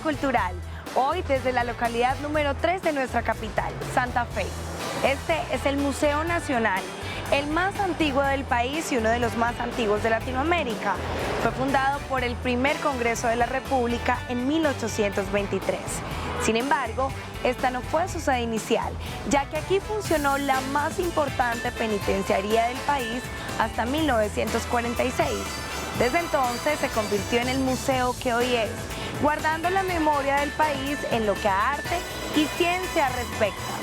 cultural, hoy desde la localidad número 3 de nuestra capital, Santa Fe. Este es el Museo Nacional, el más antiguo del país y uno de los más antiguos de Latinoamérica. Fue fundado por el primer Congreso de la República en 1823. Sin embargo, esta no fue su sede inicial, ya que aquí funcionó la más importante penitenciaría del país hasta 1946. Desde entonces se convirtió en el museo que hoy es, guardando la memoria del país en lo que a arte y ciencia respecta.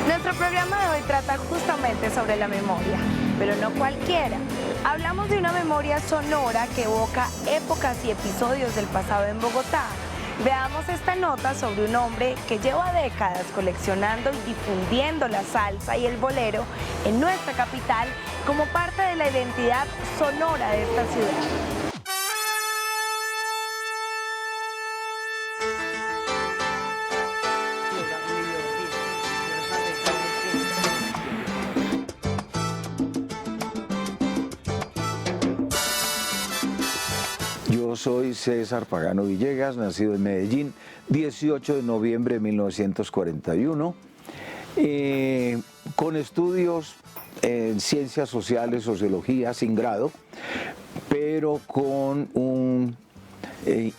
Nuestro programa de hoy trata justamente sobre la memoria, pero no cualquiera. Hablamos de una memoria sonora que evoca épocas y episodios del pasado en Bogotá. Veamos esta nota sobre un hombre que lleva décadas coleccionando y difundiendo la salsa y el bolero en nuestra capital como parte de la identidad sonora de esta ciudad. Yo soy César Pagano Villegas, nacido en Medellín, 18 de noviembre de 1941, con estudios en ciencias sociales, sociología, sin grado, pero con un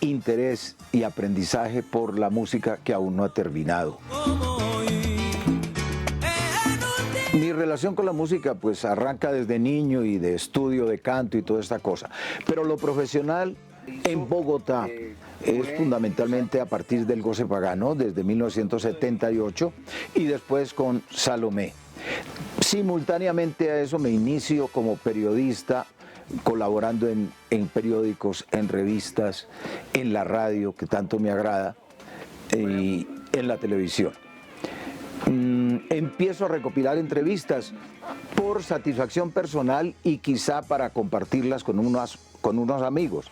interés y aprendizaje por la música que aún no ha terminado. Mi relación con la música pues arranca desde niño y de estudio de canto y toda esta cosa, pero lo profesional en Bogotá es fundamentalmente a partir del goce pagano desde 1978 y después con Salomé. Simultáneamente a eso me inicio como periodista colaborando en periódicos, en revistas, en la radio que tanto me agrada y en la televisión. Empiezo a recopilar entrevistas por satisfacción personal y quizá para compartirlas con unos amigos.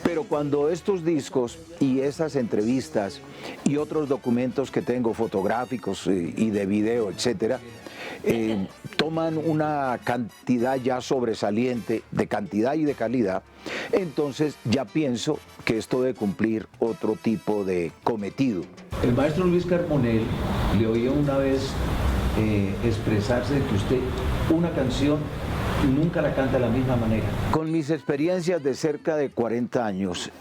Pero cuando estos discos y esas entrevistas y otros documentos que tengo fotográficos y de video, etcétera, toman una cantidad ya sobresaliente de cantidad y de calidad, entonces ya pienso que esto debe cumplir otro tipo de cometido. El maestro Luis Carbonell le oía una vez expresarse de que usted una canción nunca la canta de la misma manera. Con mis experiencias de cerca de 40 años,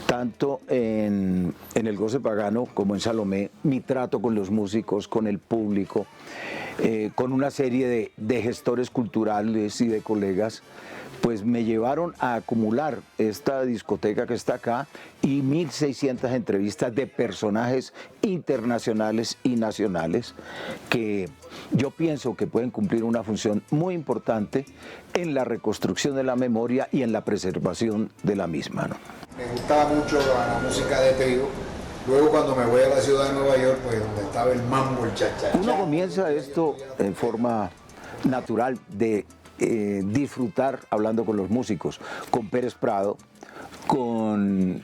tanto en el goce pagano como en Salomé, mi trato con los músicos, con el público, con una serie de gestores culturales y de colegas, pues me llevaron a acumular esta discoteca que está acá y 1.600 entrevistas de personajes internacionales y nacionales que yo pienso que pueden cumplir una función muy importante en la reconstrucción de la memoria y en la preservación de la misma, ¿no? Me gustaba mucho la música de trío. Luego cuando me voy a la ciudad de Nueva York, pues donde estaba el mambo, el cha-cha. Uno comienza esto en forma natural de disfrutar hablando con los músicos, con Pérez Prado, con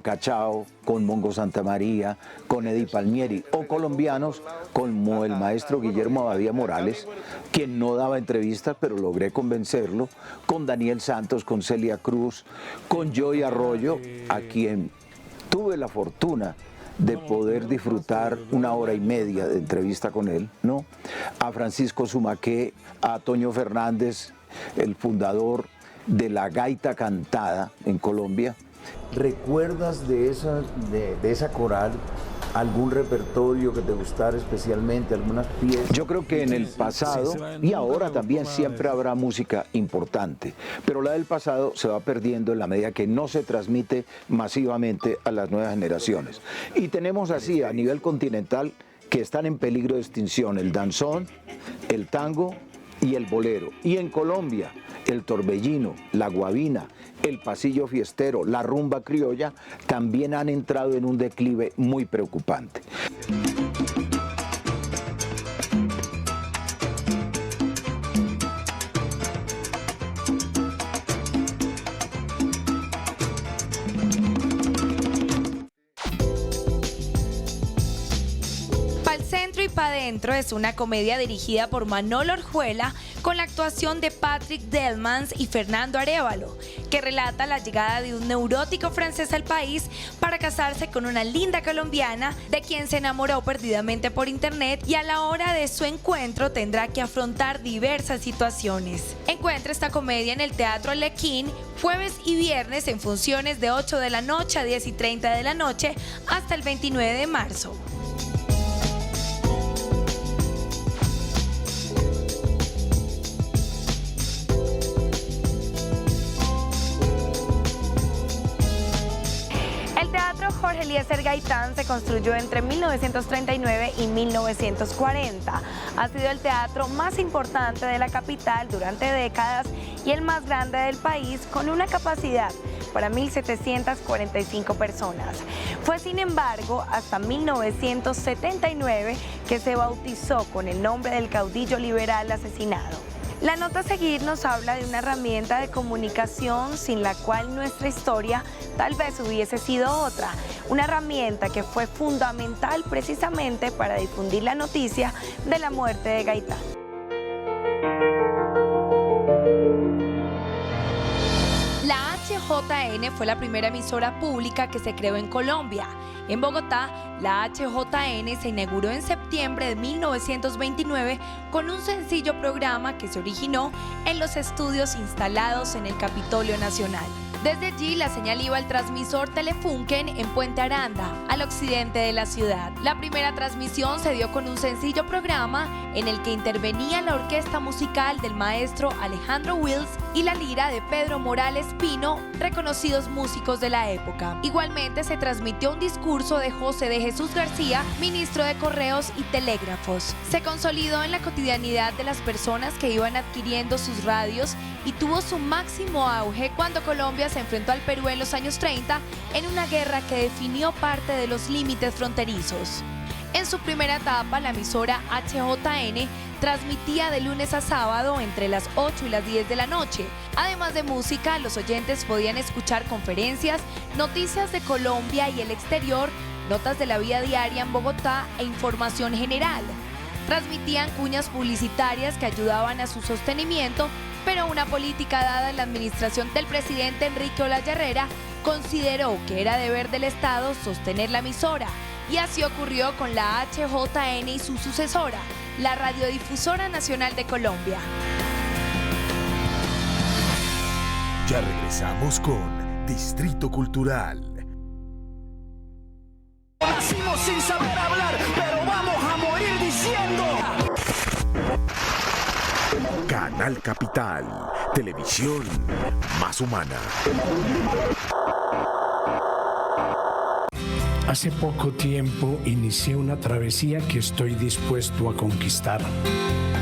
Cachao, con Mongo Santamaría, con Eddie Palmieri, o colombianos como el maestro Guillermo Abadía Morales, quien no daba entrevistas, pero logré convencerlo, con Daniel Santos, con Celia Cruz, con Joey Arroyo, a quien tuve la fortuna de poder disfrutar 1 hora y media de entrevista con él, ¿no? A Francisco Zumaqué, a Toño Fernández, el fundador de la gaita cantada en Colombia. ¿Recuerdas de esa coral algún repertorio que te gustara especialmente, algunas piezas? Yo creo que en el pasado y ahora también siempre habrá música importante, pero la del pasado se va perdiendo en la medida que no se transmite masivamente a las nuevas generaciones. Y tenemos así a nivel continental que están en peligro de extinción el danzón, el tango y el bolero. Y en Colombia, el torbellino, la guabina, el pasillo fiestero, la rumba criolla, también han entrado en un declive muy preocupante. Centro y Pa' Dentro es una comedia dirigida por Manolo Orjuela con la actuación de Patrick Delmans y Fernando Arévalo, que relata la llegada de un neurótico francés al país para casarse con una linda colombiana de quien se enamoró perdidamente por internet, y a la hora de su encuentro tendrá que afrontar diversas situaciones. Encuentra esta comedia en el Teatro Arlequín jueves y viernes en funciones de 8 de la noche a 10:30 de la noche hasta el 29 de marzo. El Teatro Jorge Eliezer Gaitán se construyó entre 1939 y 1940. Ha sido el teatro más importante de la capital durante décadas y el más grande del país, con una capacidad para 1.745 personas. Fue, sin embargo, hasta 1979 que se bautizó con el nombre del caudillo liberal asesinado. La nota a seguir nos habla de una herramienta de comunicación sin la cual nuestra historia tal vez hubiese sido otra. Una herramienta que fue fundamental precisamente para difundir la noticia de la muerte de Gaitán. La HJN fue la primera emisora pública que se creó en Colombia. En Bogotá, la HJN se inauguró en septiembre de 1929 con un sencillo programa que se originó en los estudios instalados en el Capitolio Nacional. Desde allí, la señal iba al transmisor Telefunken en Puente Aranda, al occidente de la ciudad. La primera transmisión se dio con un sencillo programa en el que intervenía la orquesta musical del maestro Alejandro Wills y la lira de Pedro Morales Pino, reconocidos músicos de la época. Igualmente se transmitió un discurso de José de Jesús García, ministro de Correos y Telégrafos. Se consolidó en la cotidianidad de las personas que iban adquiriendo sus radios y tuvo su máximo auge cuando Colombia se enfrentó al Perú en los años 30 en una guerra que definió parte de los límites fronterizos. En su primera etapa, la emisora HJN transmitía de lunes a sábado entre las 8 y las 10 de la noche. Además de música, los oyentes podían escuchar conferencias, noticias de Colombia y el exterior, notas de la vida diaria en Bogotá e información general. Transmitían cuñas publicitarias que ayudaban a su sostenimiento, pero una política dada en la administración del presidente Enrique Olaya Herrera consideró que era deber del Estado sostener la emisora, y así ocurrió con la HJN y su sucesora, la Radiodifusora Nacional de Colombia. Ya regresamos con Distrito Cultural. Nacimos sin saber hablar, pero vamos a morir diciendo. Canal Capital, televisión más humana. Hace poco tiempo inicié una travesía que estoy dispuesto a conquistar.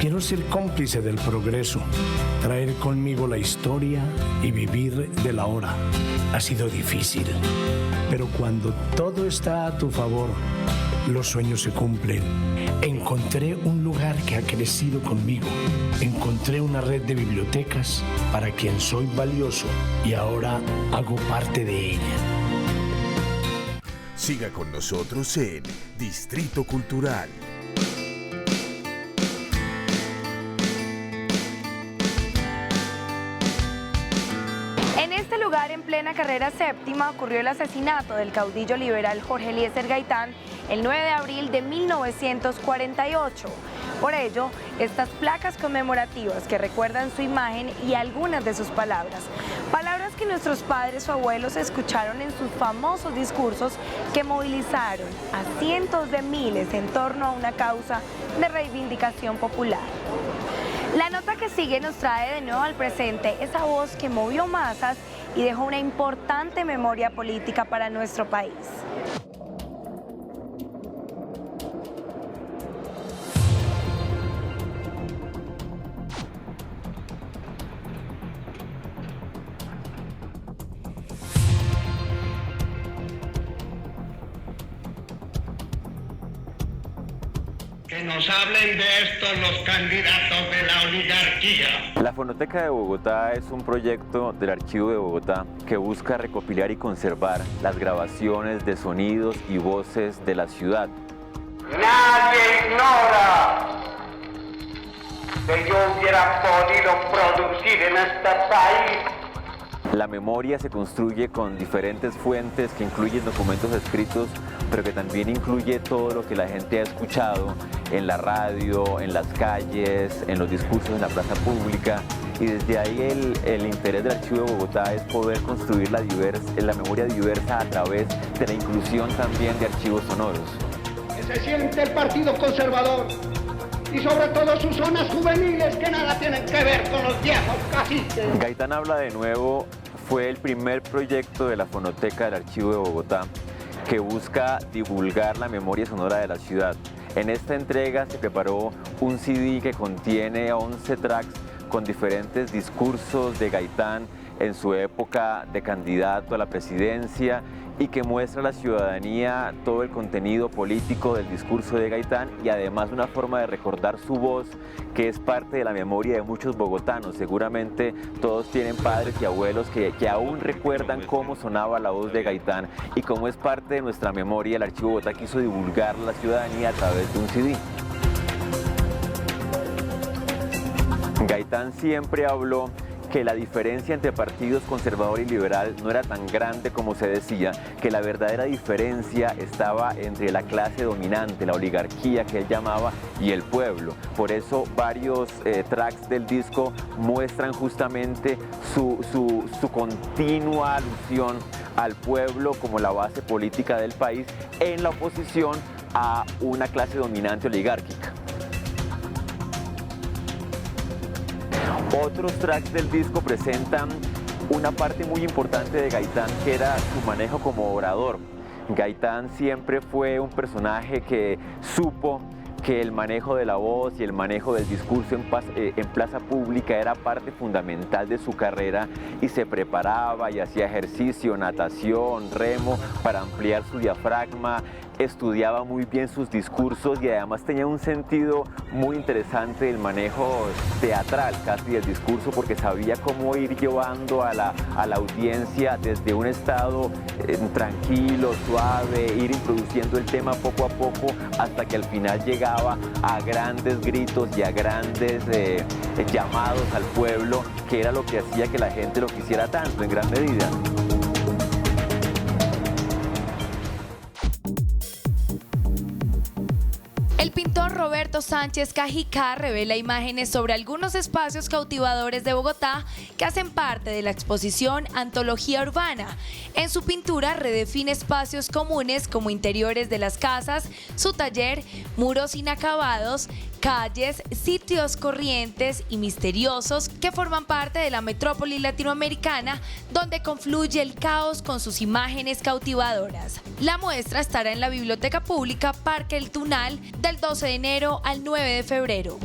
Quiero ser cómplice del progreso, traer conmigo la historia y vivir del ahora. Ha sido difícil, pero cuando todo está a tu favor, los sueños se cumplen. Encontré un lugar que ha crecido conmigo. Encontré una red de bibliotecas para quien soy valioso y ahora hago parte de ella. Siga con nosotros en Distrito Cultural. En este lugar, en plena carrera séptima, ocurrió el asesinato del caudillo liberal Jorge Eliezer Gaitán el 9 de abril de 1948. Por ello, estas placas conmemorativas que recuerdan su imagen y algunas de sus palabras. Palabras que nuestros padres o abuelos escucharon en sus famosos discursos que movilizaron a cientos de miles en torno a una causa de reivindicación popular. La nota que sigue nos trae de nuevo al presente esa voz que movió masas y dejó una importante memoria política para nuestro país. Que nos hablen de esto los candidatos de la oligarquía. La Fonoteca de Bogotá es un proyecto del Archivo de Bogotá que busca recopilar y conservar las grabaciones de sonidos y voces de la ciudad. Nadie hubiera podido producir en este país. La memoria se construye con diferentes fuentes que incluyen documentos escritos, pero que también incluye todo lo que la gente ha escuchado en la radio, en las calles, en los discursos en la plaza pública. Y desde ahí el interés del Archivo de Bogotá es poder construir la memoria diversa a través de la inclusión también de archivos sonoros. Que se siente el Partido Conservador y sobre todo sus zonas juveniles que nada tienen que ver con los viejos caciques. Gaitán habla de nuevo fue el primer proyecto de la Fonoteca del Archivo de Bogotá que busca divulgar la memoria sonora de la ciudad. En esta entrega se preparó un CD que contiene 11 tracks con diferentes discursos de Gaitán en su época de candidato a la presidencia y que muestra a la ciudadanía todo el contenido político del discurso de Gaitán y además una forma de recordar su voz que es parte de la memoria de muchos bogotanos. Seguramente todos tienen padres y abuelos que aún recuerdan cómo sonaba la voz de Gaitán y cómo es parte de nuestra memoria. El Archivo Bogotá quiso divulgar a la ciudadanía a través de un CD. Gaitán siempre habló que la diferencia entre partidos conservador y liberal no era tan grande como se decía, que la verdadera diferencia estaba entre la clase dominante, la oligarquía que él llamaba, y el pueblo. Por eso varios tracks del disco muestran justamente su continua alusión al pueblo como la base política del país en la oposición a una clase dominante oligárquica. Otros tracks del disco presentan una parte muy importante de Gaitán, que era su manejo como orador. Gaitán siempre fue un personaje que supo que el manejo de la voz y el manejo del discurso en plaza pública era parte fundamental de su carrera y se preparaba y hacía ejercicio, natación, remo para ampliar su diafragma, estudiaba muy bien sus discursos y además tenía un sentido muy interesante del manejo teatral casi del discurso porque sabía cómo ir llevando a la audiencia desde un estado tranquilo, suave, ir introduciendo el tema poco a poco hasta que al final llegaba a grandes gritos y a grandes llamados al pueblo, que era lo que hacía que la gente lo quisiera tanto en gran medida. El pintor Roberto Sánchez Cajicá revela imágenes sobre algunos espacios cautivadores de Bogotá que hacen parte de la exposición Antología Urbana. En su pintura redefine espacios comunes como interiores de las casas, su taller, muros inacabados, calles, sitios corrientes y misteriosos que forman parte de la metrópoli latinoamericana donde confluye el caos con sus imágenes cautivadoras. La muestra estará en la Biblioteca Pública Parque El Tunal del 12 de enero al 9 de febrero.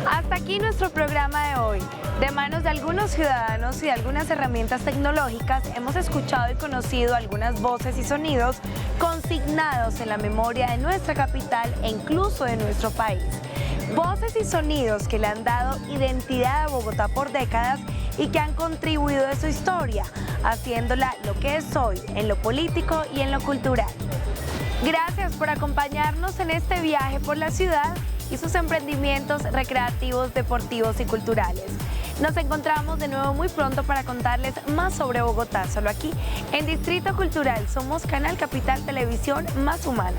Hasta aquí nuestro programa de hoy. De manos de algunos ciudadanos y de algunas herramientas tecnológicas hemos escuchado y conocido algunas voces y sonidos consignados en la memoria de nuestra capital e incluso de nuestro país. Voces y sonidos que le han dado identidad a Bogotá por décadas y que han contribuido a su historia, haciéndola lo que es hoy en lo político y en lo cultural. Gracias por acompañarnos en este viaje por la ciudad y sus emprendimientos recreativos, deportivos y culturales. Nos encontramos de nuevo muy pronto para contarles más sobre Bogotá, solo aquí en Distrito Cultural. Somos Canal Capital Televisión Más Humana.